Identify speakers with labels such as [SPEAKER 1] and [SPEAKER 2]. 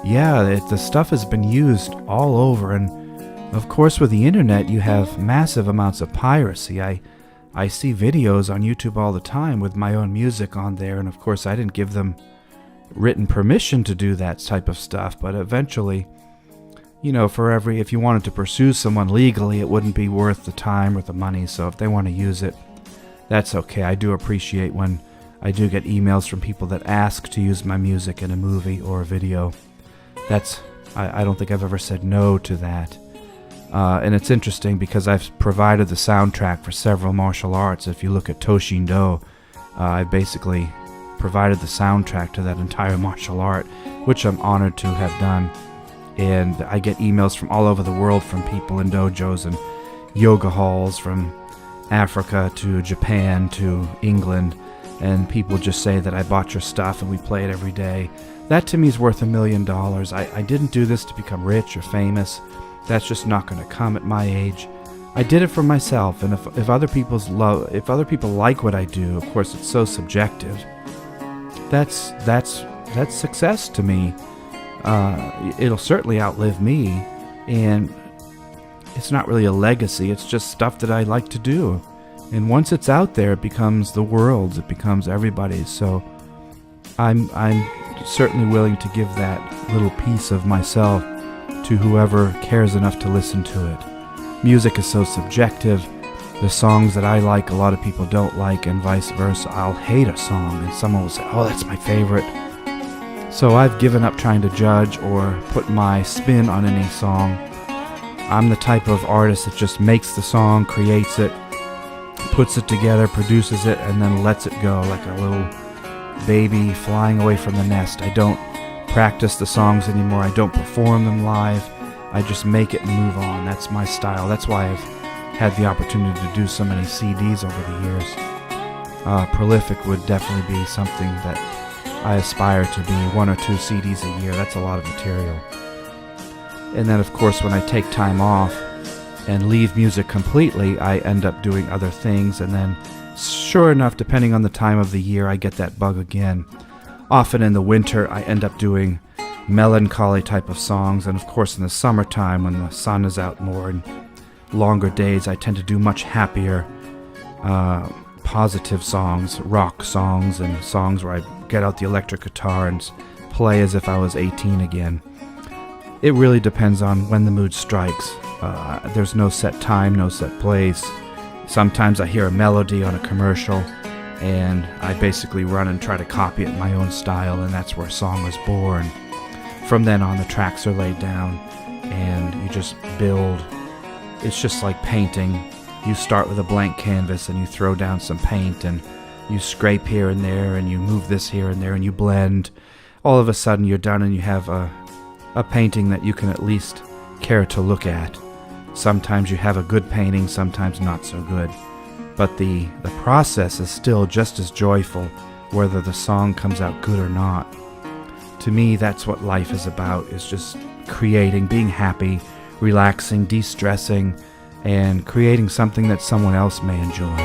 [SPEAKER 1] Yeah, the stuff has been used all over, and of course with the internet you have massive amounts of piracy. I see videos on YouTube all the time with my own music on there, and of course I didn't give them written permission to do that type of stuff, but eventually, if you wanted to pursue someone legally, it wouldn't be worth the time or the money, so if they want to use it, that's okay. I do appreciate when I do get emails from people that ask to use my music in a movie or a video. I don't think I've ever said no to that. And it's interesting because I've provided the soundtrack for several martial arts. If you look at Toshindo, I basically provided the soundtrack to that entire martial art, which I'm honored to have done. And I get emails from all over the world from people in dojos and yoga halls, from Africa to Japan to England, and people just say that I bought your stuff and we play it every day. That to me is worth $1 million. I didn't do this to become rich or famous. That's just not going to come at my age. I did it for myself, and if other people like what I do, of course it's so subjective. That's success to me. It'll certainly outlive me, and it's not really a legacy. It's just stuff that I like to do, and once it's out there, it becomes the world's. It becomes everybody's. So I'm certainly willing to give that little piece of myself to whoever cares enough to listen to it. Music is so subjective. The songs that I like, a lot of people don't like, and vice versa. I'll hate a song and someone will say, oh, that's my favorite. So I've given up trying to judge or put my spin on any song. I'm the type of artist that just makes the song, creates it, puts it together, produces it, and then lets it go like a little baby flying away from the nest. I don't practice the songs anymore. I don't perform them live. I just make it and move on. That's my style. That's why I've had the opportunity to do so many CDs over the years. Prolific would definitely be something that I aspire to be. 1 or 2 CDs a year. That's a lot of material. And then of course when I take time off and leave music completely, I end up doing other things, and then sure enough, depending on the time of the year, I get that bug again. Often in the winter, I end up doing melancholy type of songs, and of course in the summertime, when the sun is out more and longer days, I tend to do much happier, positive songs, rock songs, and songs where I get out the electric guitar and play as if I was 18 again. It really depends on when the mood strikes. There's no set time, no set place. Sometimes I hear a melody on a commercial, and I basically run and try to copy it in my own style, and that's where a song was born. From then on, the tracks are laid down, and you just build. It's just like painting. You start with a blank canvas, and you throw down some paint, and you scrape here and there, and you move this here and there, and you blend. All of a sudden, you're done, and you have a painting that you can at least care to look at. Sometimes you have a good painting, sometimes not so good. But the process is still just as joyful, whether the song comes out good or not. To me, that's what life is about, is just creating, being happy, relaxing, de-stressing, and creating something that someone else may enjoy.